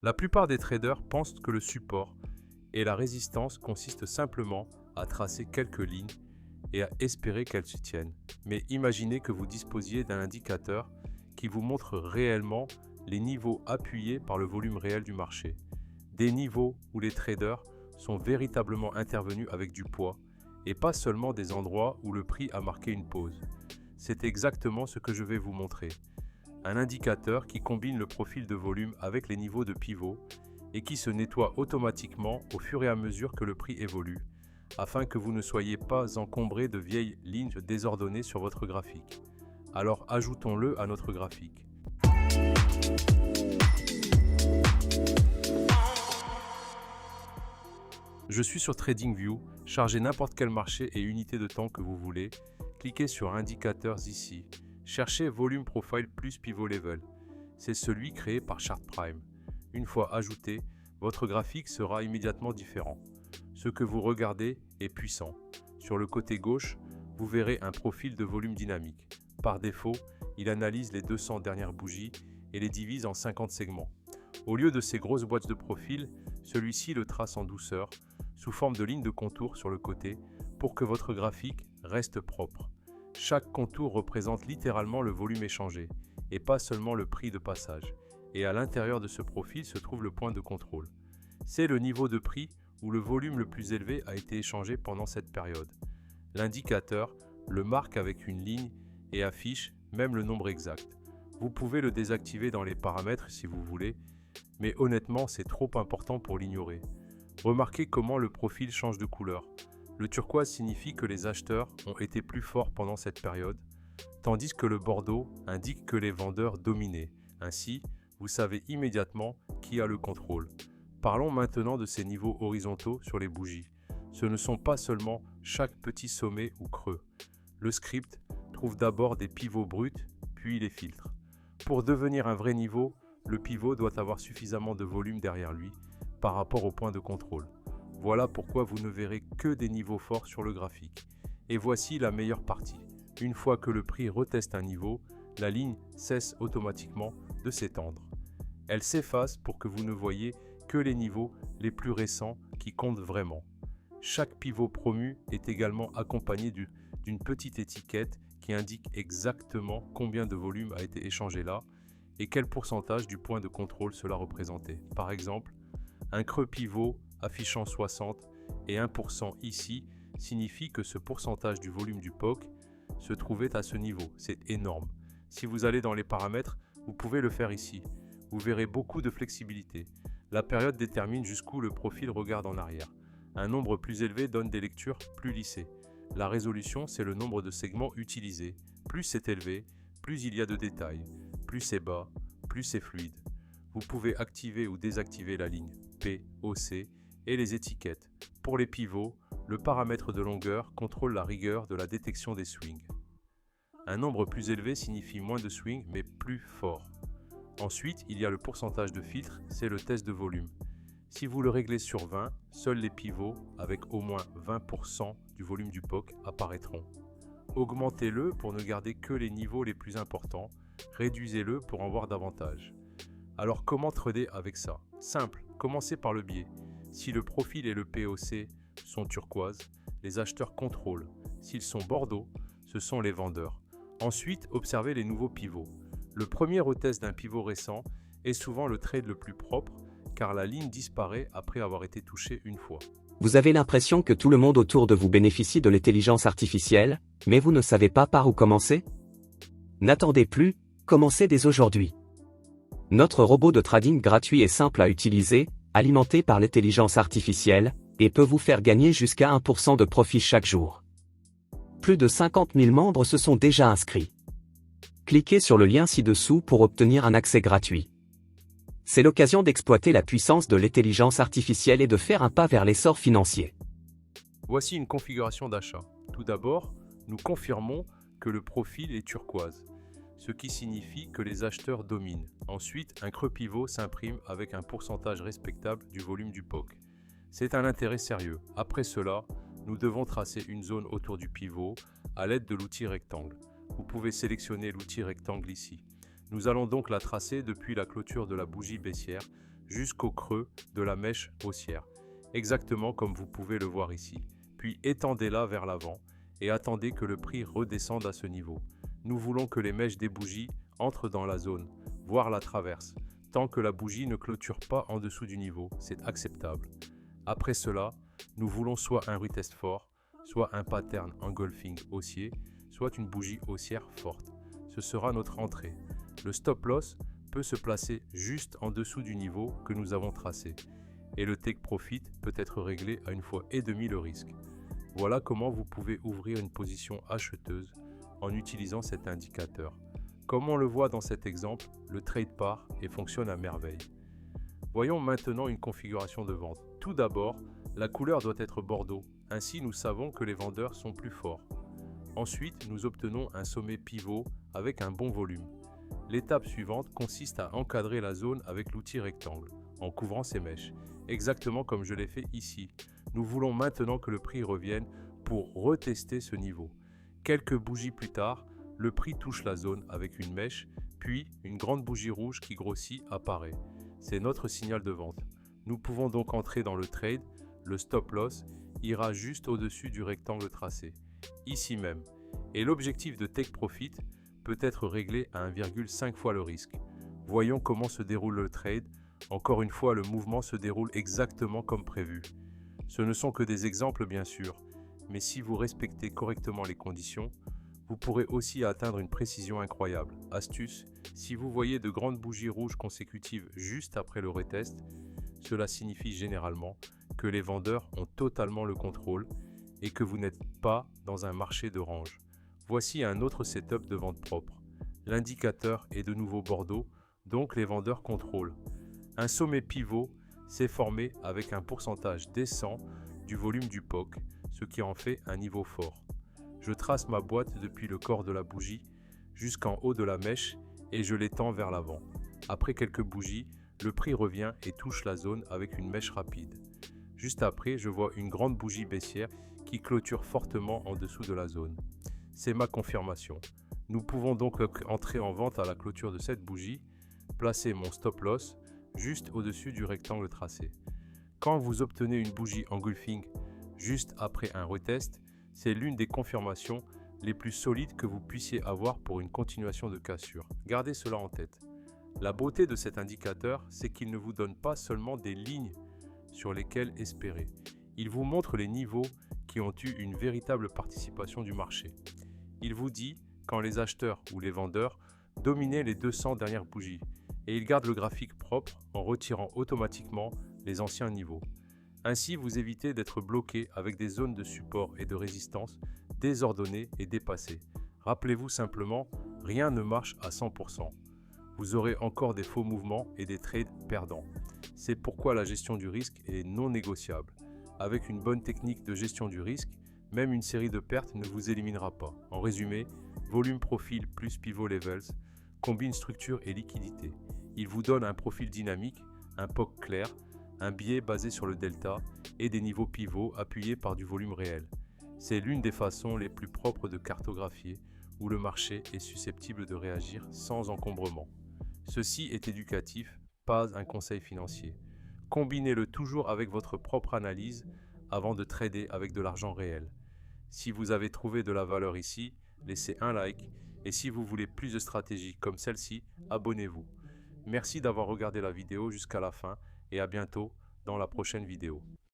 La plupart des traders pensent que le support et la résistance consistent simplement à tracer quelques lignes et à espérer qu'elles se tiennent. Mais imaginez que vous disposiez d'un indicateur qui vous montre réellement les niveaux appuyés par le volume réel du marché. Des niveaux où les traders sont véritablement intervenus avec du poids et pas seulement des endroits où le prix a marqué une pause. C'est exactement ce que je vais vous montrer. Un indicateur qui combine le profil de volume avec les niveaux de pivot et qui se nettoie automatiquement au fur et à mesure que le prix évolue, afin que vous ne soyez pas encombré de vieilles lignes désordonnées sur votre graphique. Alors ajoutons-le à notre graphique. Je suis sur TradingView, chargez n'importe quel marché et unité de temps que vous voulez, cliquez sur Indicateurs ici, cherchez Volume Profile plus Pivot Level, c'est celui créé par ChartPrime. Une fois ajouté, votre graphique sera immédiatement différent. Ce que vous regardez est puissant. Sur le côté gauche, vous verrez un profil de volume dynamique. Par défaut, il analyse les 200 dernières bougies et les divise en 50 segments. Au lieu de ces grosses boîtes de profil, celui-ci le trace en douceur, sous forme de lignes de contour sur le côté, pour que votre graphique reste propre. Chaque contour représente littéralement le volume échangé, et pas seulement le prix de passage. Et à l'intérieur de ce profil se trouve le point de contrôle. C'est le niveau de prix où le volume le plus élevé a été échangé pendant cette période. L'indicateur le marque avec une ligne et affiche même le nombre exact. Vous pouvez le désactiver dans les paramètres si vous voulez, mais honnêtement c'est trop important pour l'ignorer. Remarquez comment le profil change de couleur. Le turquoise signifie que les acheteurs ont été plus forts pendant cette période, tandis que le bordeaux indique que les vendeurs dominaient. Ainsi, vous savez immédiatement qui a le contrôle. Parlons maintenant de ces niveaux horizontaux sur les bougies. Ce ne sont pas seulement chaque petit sommet ou creux. Le script trouve d'abord des pivots bruts, puis les filtres. Pour devenir un vrai niveau, le pivot doit avoir suffisamment de volume derrière lui par rapport au point de contrôle. Voilà pourquoi vous ne verrez que des niveaux forts sur le graphique. Et voici la meilleure partie. Une fois que le prix reteste un niveau, la ligne cesse automatiquement de s'étendre. Elle s'efface pour que vous ne voyez que les niveaux les plus récents qui comptent vraiment. Chaque pivot promu est également accompagné d'une petite étiquette qui indique exactement combien de volume a été échangé là et quel pourcentage du point de contrôle cela représentait. Par exemple, un creux pivot affichant 60 et 1% ici signifie que ce pourcentage du volume du POC se trouvait à ce niveau. C'est énorme. Si vous allez dans les paramètres, vous pouvez le faire ici. Vous verrez beaucoup de flexibilité. La période détermine jusqu'où le profil regarde en arrière. Un nombre plus élevé donne des lectures plus lissées. La résolution, c'est le nombre de segments utilisés. Plus c'est élevé, plus il y a de détails. Plus c'est bas, plus c'est fluide. Vous pouvez activer ou désactiver la ligne P, OC et les étiquettes. Pour les pivots, le paramètre de longueur contrôle la rigueur de la détection des swings. Un nombre plus élevé signifie moins de swings mais plus fort. Ensuite, il y a le pourcentage de filtre, c'est le test de volume. Si vous le réglez sur 20, seuls les pivots avec au moins 20% du volume du POC apparaîtront. Augmentez-le pour ne garder que les niveaux les plus importants, réduisez-le pour en voir davantage. Alors comment trader avec ça? Simple, commencez par le biais. Si le profil et le POC sont turquoise, les acheteurs contrôlent. S'ils sont bordeaux, ce sont les vendeurs. Ensuite, observez les nouveaux pivots. Le premier retest d'un pivot récent est souvent le trade le plus propre, car la ligne disparaît après avoir été touchée une fois. Vous avez l'impression que tout le monde autour de vous bénéficie de l'intelligence artificielle, mais vous ne savez pas par où commencer? N'attendez plus, commencez dès aujourd'hui. Notre robot de trading gratuit est simple à utiliser, alimenté par l'intelligence artificielle, et peut vous faire gagner jusqu'à 1% de profit chaque jour. Plus de 50 000 membres se sont déjà inscrits. Cliquez sur le lien ci-dessous pour obtenir un accès gratuit. C'est l'occasion d'exploiter la puissance de l'intelligence artificielle et de faire un pas vers l'essor financier. Voici une configuration d'achat. Tout d'abord, nous confirmons que le profil est turquoise, ce qui signifie que les acheteurs dominent. Ensuite, un creux pivot s'imprime avec un pourcentage respectable du volume du POC. C'est un intérêt sérieux. Après cela, nous devons tracer une zone autour du pivot à l'aide de l'outil rectangle. Vous pouvez sélectionner l'outil rectangle ici. Nous allons donc la tracer depuis la clôture de la bougie baissière jusqu'au creux de la mèche haussière, exactement comme vous pouvez le voir ici. Puis étendez-la vers l'avant et attendez que le prix redescende à ce niveau. Nous voulons que les mèches des bougies entrent dans la zone, voire la traversent. Tant que la bougie ne clôture pas en dessous du niveau, c'est acceptable. Après cela, nous voulons soit un retest fort, soit un pattern engulfing haussier, soit une bougie haussière forte. Ce sera notre entrée. Le stop loss peut se placer juste en dessous du niveau que nous avons tracé. Et le take profit peut être réglé à 1,5 fois le risque. Voilà comment vous pouvez ouvrir une position acheteuse en utilisant cet indicateur. Comme on le voit dans cet exemple, le trade part et fonctionne à merveille. Voyons maintenant une configuration de vente. Tout d'abord, la couleur doit être bordeaux, ainsi nous savons que les vendeurs sont plus forts. Ensuite, nous obtenons un sommet pivot avec un bon volume. L'étape suivante consiste à encadrer la zone avec l'outil rectangle, en couvrant ses mèches, exactement comme je l'ai fait ici. Nous voulons maintenant que le prix revienne pour retester ce niveau. Quelques bougies plus tard, le prix touche la zone avec une mèche, puis une grande bougie rouge qui grossit apparaît. C'est notre signal de vente. Nous pouvons donc entrer dans le trade. Le stop loss ira juste au-dessus du rectangle tracé, ici même. Et l'objectif de take profit peut être réglé à 1,5 fois le risque. Voyons comment se déroule le trade. Encore une fois, le mouvement se déroule exactement comme prévu. Ce ne sont que des exemples bien sûr, mais si vous respectez correctement les conditions, vous pourrez aussi atteindre une précision incroyable. Astuce, si vous voyez de grandes bougies rouges consécutives juste après le retest, cela signifie généralement que les vendeurs ont totalement le contrôle et que vous n'êtes pas dans un marché de range. Voici un autre setup de vente propre. L'indicateur est de nouveau bordeaux, donc les vendeurs contrôlent. Un sommet pivot s'est formé avec un pourcentage décent du volume du POC, ce qui en fait un niveau fort. Je trace ma boîte depuis le corps de la bougie jusqu'en haut de la mèche et je l'étends vers l'avant. Après quelques bougies, le prix revient et touche la zone avec une mèche rapide. Juste après, je vois une grande bougie baissière qui clôture fortement en dessous de la zone. C'est ma confirmation. Nous pouvons donc entrer en vente à la clôture de cette bougie, placer mon stop loss juste au-dessus du rectangle tracé. Quand vous obtenez une bougie engulfing juste après un retest, c'est l'une des confirmations les plus solides que vous puissiez avoir pour une continuation de cassure. Gardez cela en tête. La beauté de cet indicateur, c'est qu'il ne vous donne pas seulement des lignes sur lesquelles espérer. Il vous montre les niveaux qui ont eu une véritable participation du marché. Il vous dit quand les acheteurs ou les vendeurs dominaient les 200 dernières bougies et il garde le graphique propre en retirant automatiquement les anciens niveaux. Ainsi, vous évitez d'être bloqué avec des zones de support et de résistance désordonnées et dépassées. Rappelez-vous simplement, rien ne marche à 100%. Vous aurez encore des faux mouvements et des trades perdants. C'est pourquoi la gestion du risque est non négociable. Avec une bonne technique de gestion du risque, même une série de pertes ne vous éliminera pas. En résumé, volume profil plus pivot levels combine structure et liquidité. Il vous donne un profil dynamique, un POC clair, un biais basé sur le delta et des niveaux pivots appuyés par du volume réel. C'est l'une des façons les plus propres de cartographier où le marché est susceptible de réagir sans encombrement. Ceci est éducatif, pas un conseil financier. Combinez-le toujours avec votre propre analyse avant de trader avec de l'argent réel. Si vous avez trouvé de la valeur ici, laissez un like et si vous voulez plus de stratégies comme celle-ci, abonnez-vous. Merci d'avoir regardé la vidéo jusqu'à la fin et à bientôt dans la prochaine vidéo.